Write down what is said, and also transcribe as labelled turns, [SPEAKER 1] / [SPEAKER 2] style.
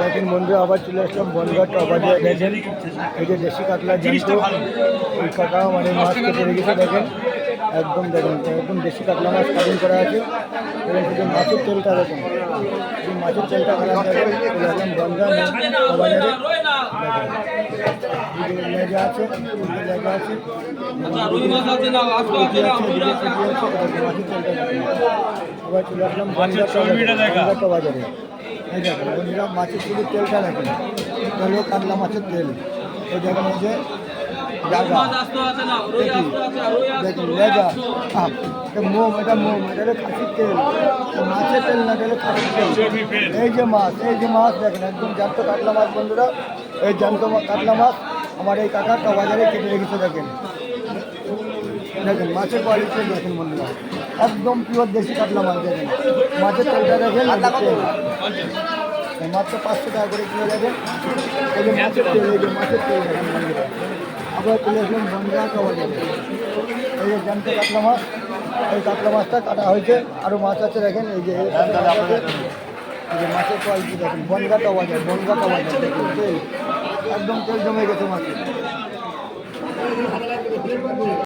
[SPEAKER 1] দেখেন বন্ধুরা আবার চলে আসলাম বনগাঁটা বাজারে। দেখেন এই যে দেশি কাতলা জ্যান্ত ওই কাকা মানে মাছ কেটে রেখেছে। দেখেন একদম দেখেন একদম দেশি কাতলা মাছ কাটিং করা আছে। এবং শুধু মাছের তেলটা দেখেন, শুধু মাছের তেলটা খারাপ দেখেন। চলে আসলাম বনগাঁ বাজারে। দেখেন লেজা আছে, লেজা আছে, মাছের তেলটা আবার চলে আসলাম বনগাঁটা বাজারে। এই দেখেন বন্ধুরা মাছের শুধু তেলটা দেখেন, হলো কাতলা মাছের তেল। এই দেখেন এই যে দেখুন লেজা মোম, এটা মোম, এটা হলো খাসির তেল, মাছের তেল না, এটা হলো খাসির তেল। এই যে মাছ, এই যে মাছ দেখেন একদম জ্যান্ত কাতলা মাছ বন্ধুরা। এই জ্যান্ত কাতলা মাছ আমার এই কাকাটা বাজারে কেটে রেখেছে। দেখেন দেখেন মাছের কোয়ালিটি দেখেন বন্ধুরা, একদম পিওর দেশি কাতলা মাছ। দেখেন মাছের তেলটা দেখেন, মাত্র 500 টাকা করে কিনে দেখেন। এই যে মাছের তেল, এই যে মাছের তেল দেখেন বন্ধুরা। আবার চলে আসলাম বনগাঁটা বাজারে। এই যে জ্যান্ত কাতলা মাছ, এই কাতলা মাছটা কাটা হয়েছে, আরও মাছ আছে দেখেন। এই যে মাছের কোয়ালিটি দেখেন বনগাঁটা বাজার, বনগাঁটা বাজার দেখুন তেল একদম তেল জমে গেছে মাছের।